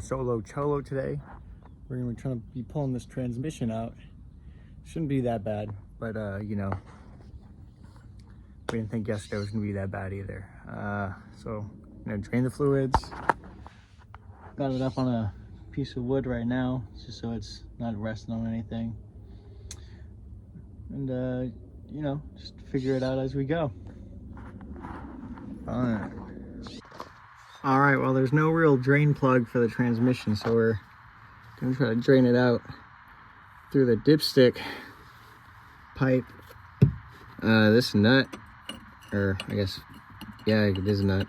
solo Cholo today. We're gonna try to be pulling this transmission out. Shouldn't be that bad, but you know, we didn't think yesterday was gonna be that bad either. So, you know, drain the fluids. Got it up on a piece of wood right now, just so it's not resting on anything. And you know, just figure it out as we go. Fun. All right, well, there's no real drain plug for the transmission, so we're gonna try to drain it out through the dipstick pipe. This nut, or I guess, yeah, it is a nut,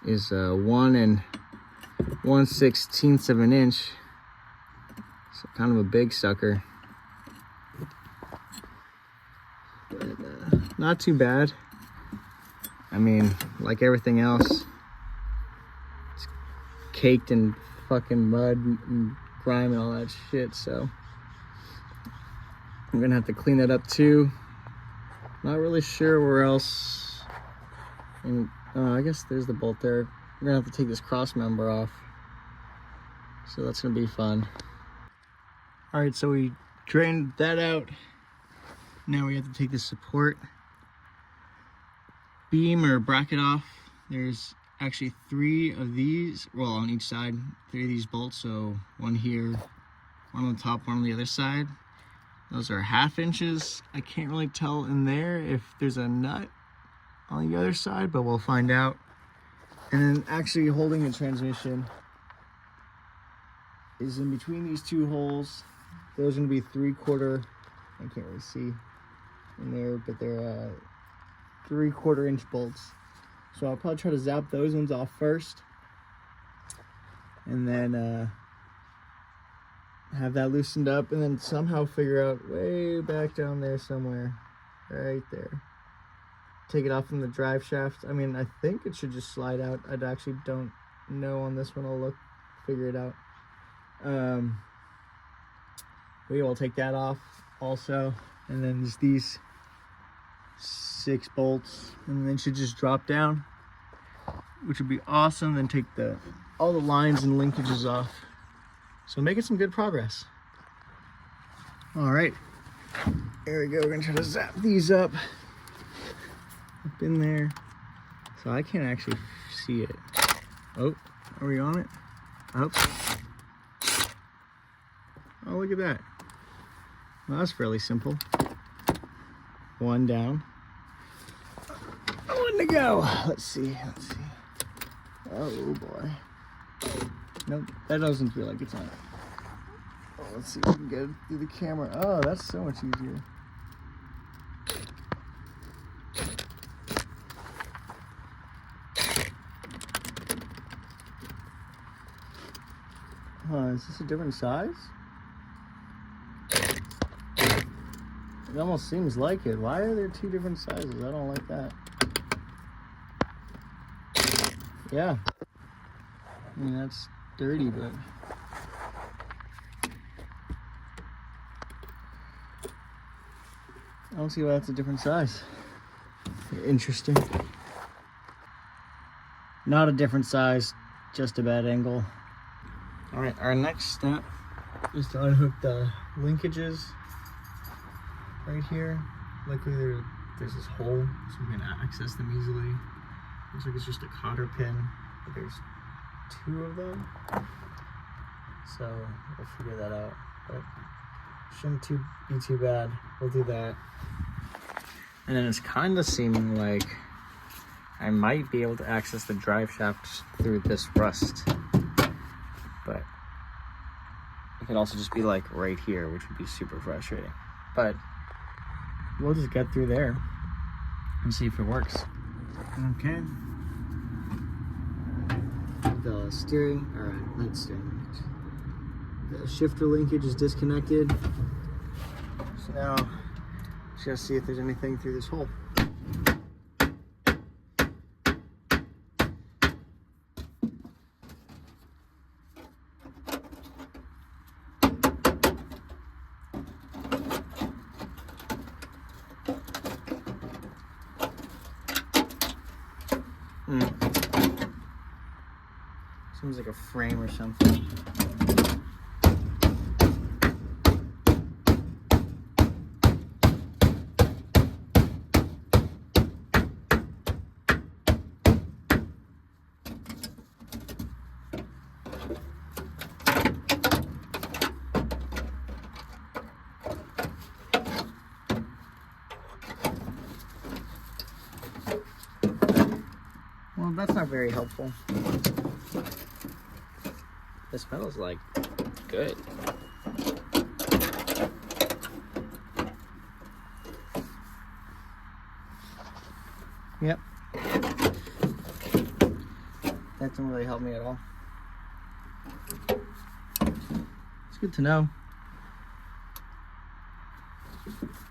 is 1 1/16 of an inch. So kind of a big sucker. But, not too bad. I mean, like everything else, it's caked in fucking mud and grime and all that shit, so I'm gonna have to clean that up too. Not really sure where else. And I guess there's the bolt there. We're gonna have to take this cross member off, so that's gonna be fun. All right, so we drained that out. Now we have to take the support beam or bracket off. There's actually 3 of these, well, on each side, 3 of these bolts. So 1 here, 1 on the top, 1 on the other side. Those are 1/2 inches. I can't really tell in there if there's a nut on the other side, but we'll find out. And then actually holding the transmission is in between these 2 holes. Those are gonna be 3/4, I can't really see in there, but they're 3/4 inch bolts. So I'll probably try to zap those ones off first, and then have that loosened up, and then somehow figure out way back down there somewhere, right there, take it off from the drive shaft. I mean, I think it should just slide out. I actually don't know on this one. I'll figure it out. We will take that off also, and then there's these 6 bolts, and then should just drop down, which would be awesome. Then take all the lines and linkages off. So making some good progress. All right, there we go. We're gonna try to zap these up in there. So I can't actually see it. Oh, are we on it? Oh, oh, look at that. Well, that's fairly simple. 1 down. 1 to go. Let's see. Oh boy. Nope, that doesn't feel like it's on. Oh, let's see if we can get it through the camera. Oh, that's so much easier. Is this a different size? It almost seems like it. Why are there 2 different sizes? I don't like that. Yeah. I mean, that's dirty, but I don't see why that's a different size. Interesting. Not a different size, just a bad angle. All right, our next step is to unhook the linkages right here. Luckily there's this hole, so we can access them easily. Looks like it's just a cotter pin, but there's 2 of them, so we'll figure that out, but shouldn't be too bad. We'll do that. And then it's kind of seeming like I might be able to access the drive shaft through this rust, but it could also just be like right here, which would be super frustrating. But we'll just get through there and see if it works. Okay. The steering, or not steering linkage, the shifter linkage is disconnected. So now, just gotta see if there's anything through this hole. Seems like a frame or something. Well, that's not very helpful. This smells like good. Yep. That didn't really help me at all. It's good to know.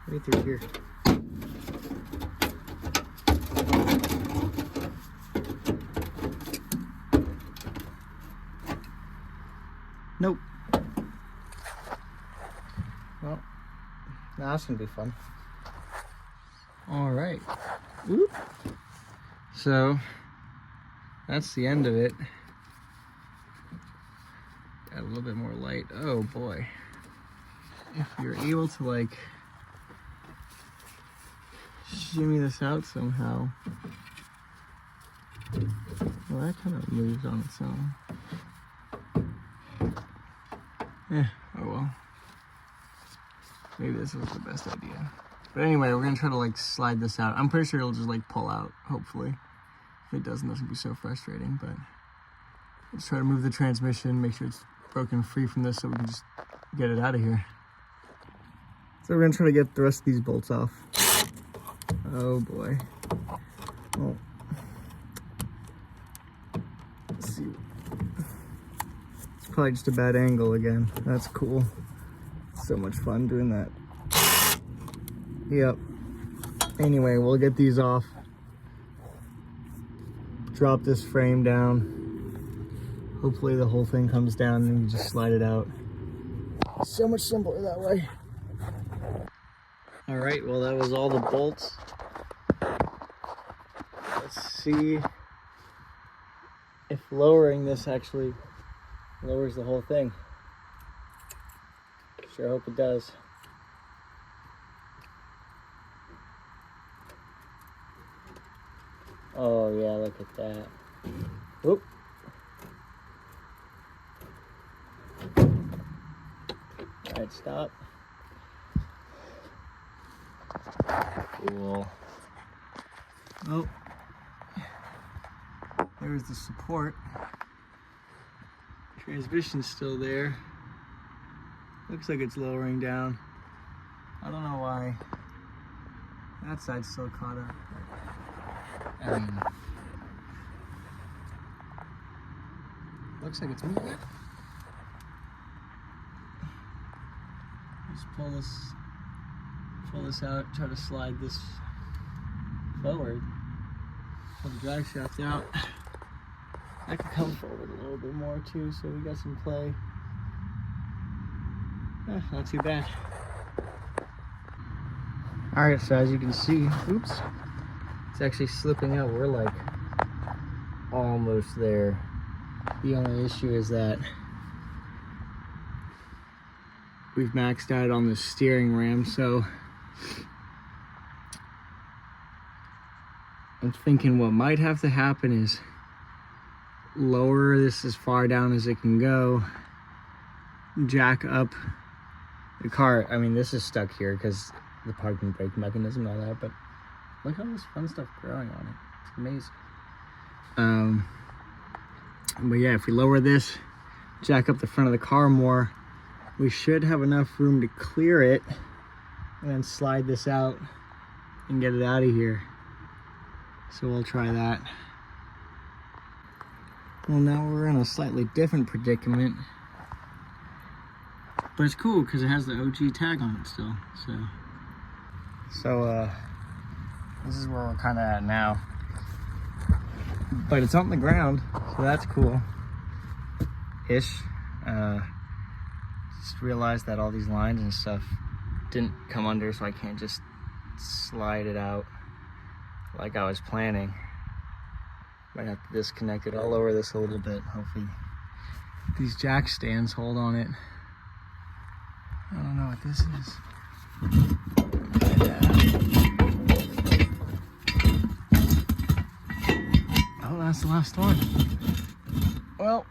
Right through here. Nope. Well, now that's gonna be fun. All right. Oop. So that's the end of it. Got a little bit more light. Oh boy. If you're able to like shimmy this out somehow. Well, that kind of moves on its own. Yeah, oh well. Maybe this was the best idea. But anyway, we're gonna try to like slide this out. I'm pretty sure it'll just like pull out, hopefully. If it doesn't, that's gonna be so frustrating, but let's try to move the transmission, make sure it's broken free from this so we can just get it out of here. So we're gonna try to get the rest of these bolts off. Oh boy. Well, let's see. Probably just a bad angle again. That's cool. So much fun doing that. Yep. Anyway, we'll get these off. Drop this frame down. Hopefully the whole thing comes down and you just slide it out. So much simpler that way. All right, well that was all the bolts. Let's see if lowering this actually lowers the whole thing. Sure hope it does. Oh yeah, look at that. Whoop. Alright, stop. Cool. Oh. There's the support. Transmission's still there. Looks like it's lowering down. I don't know why. That side's still caught up. I mean, looks like it's moving. Just pull this out, try to slide this forward. Pull the drive shaft out. I could come forward a little bit more too, so we got some play. Not too bad. Alright, so as you can see, oops, it's actually slipping out. We're like almost there. The only issue is that we've maxed out on the steering ram, so I'm thinking what might have to happen is lower this as far down as it can go, jack up the car. I mean, this is stuck here because the parking brake mechanism and all that, but look at all this fun stuff growing on it. It's amazing. But yeah, if we lower this, jack up the front of the car more, we should have enough room to clear it and then slide this out and get it out of here. So we'll try that. Well, now we're in a slightly different predicament, but it's cool because it has the OG tag on it still. So this is where we're kind of at now, but it's on the ground, so that's cool ish. Just realized that all these lines and stuff didn't come under, so I can't just slide it out like I was planning. Might have to disconnect it all over this a little bit. Hopefully these jack stands hold on it. I don't know what this is. Oh, that's the last one. Well,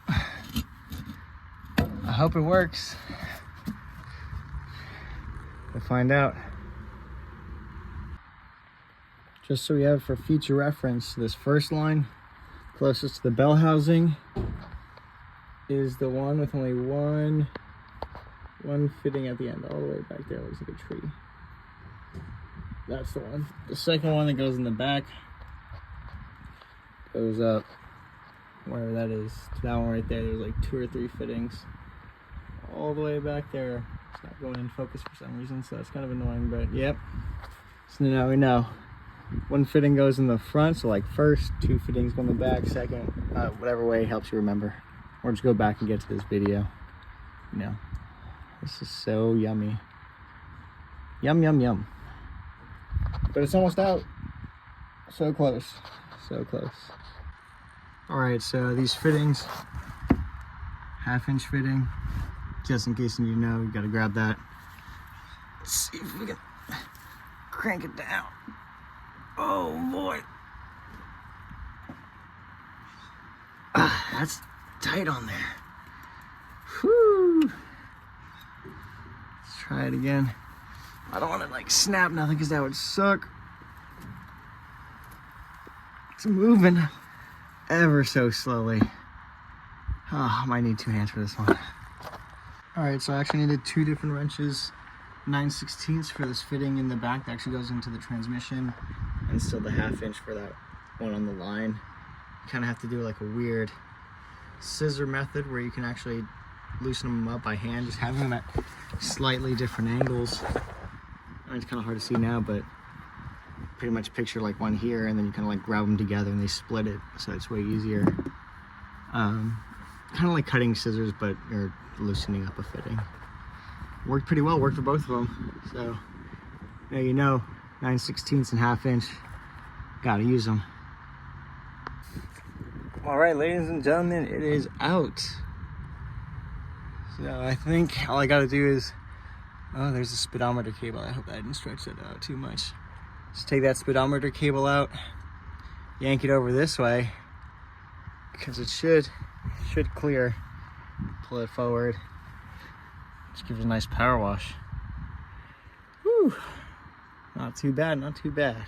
I hope it works. We'll find out. Just so we have for future reference, this first line closest to the bell housing is the one with only one fitting at the end, all the way back there. Looks like a tree. That's the one. The second one that goes in the back goes up wherever that is to that one right there. There's like 2 or 3 fittings all the way back there. It's not going in focus for some reason, so that's kind of annoying, but yep. So now we know. 1 fitting goes in the front, so like first, 2 fittings go in the back, second, whatever way helps you remember. Or just go back and get to this video. You know, this is so yummy. Yum, yum, yum. But it's almost out. So close, so close. All right, so these fittings, 1/2-inch fitting, just in case you need to know, you gotta grab that. Let's see if we can crank it down. Oh boy. That's tight on there. Whew. Let's try it again. I don't want to like snap nothing because that would suck. It's moving ever so slowly. Oh, I might need 2 hands for this one. All right, so I actually needed 2 different wrenches. 9/16 for this fitting in the back that actually goes into the transmission, and still the 1/2-inch for that one on the line. You kind of have to do like a weird scissor method where you can actually loosen them up by hand, just having them at slightly different angles. And it's kind of hard to see now, but pretty much picture like one here, and then you kind of like grab them together and they split it, so it's way easier. Kind of like cutting scissors, but you're loosening up a fitting. Worked pretty well, worked for both of them. So now you know, 9/16 and 1/2-inch, gotta use them. All right, ladies and gentlemen, it is out. So I think all I gotta do is, oh, there's a speedometer cable. I hope I didn't stretch that out too much. Just take that speedometer cable out, yank it over this way, because it should clear. Pull it forward. Just gives it a nice power wash. Whew. Not too bad, not too bad.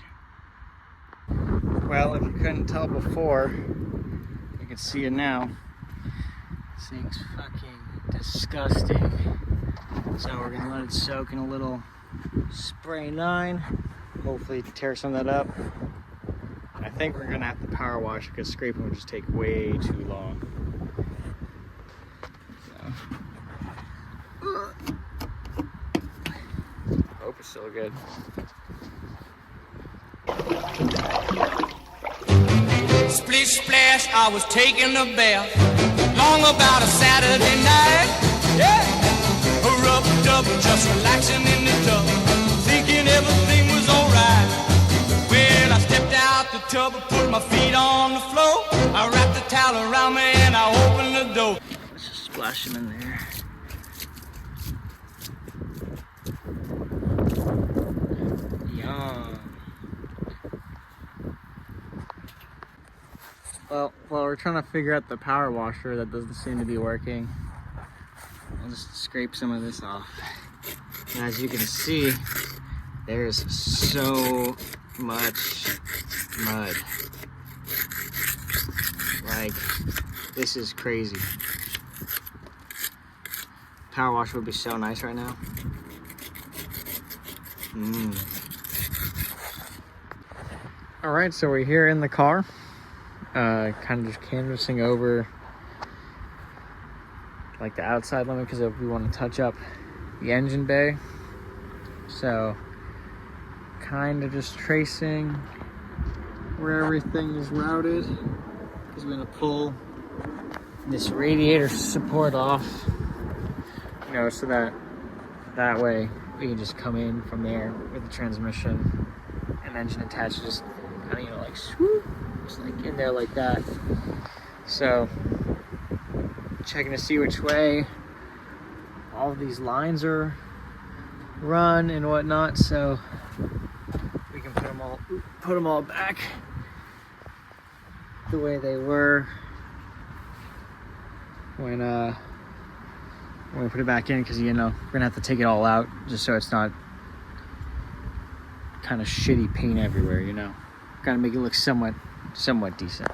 Well, if you couldn't tell before, you can see it now. This thing's fucking disgusting. So we're gonna let it soak in a little spray 9. Hopefully tear some of that up. I think we're gonna have to power wash because scraping would just take way too long. Hope it's still good. Splish splash, I was taking a bath, long about a Saturday night. Yeah, rubbed up, just relaxing in the tub, thinking everything was alright. Well, I stepped out the tub and put my feet on the floor. I wrapped the towel around me and I opened the door. Let's just splash them in there. Yum. Well, while we're trying to figure out the power washer that doesn't seem to be working, I'll just scrape some of this off. And as you can see, there's so much mud. Like, this is crazy. Power washer would be so nice right now. All right, so we're here in the car, kind of just canvassing over like the outside limit because we want to touch up the engine bay. So kind of just tracing where everything is routed because we're going to pull this radiator support off, you know, so that way we can just come in from there with the transmission and engine attached, just kind of, you know, like swoop just like in there like that. So checking to see which way all of these lines are run and whatnot, so we can put them all back the way they were when we put it back in, because you know we're gonna have to take it all out just so it's not kind of shitty paint everywhere, you know. Gotta make it look somewhat decent.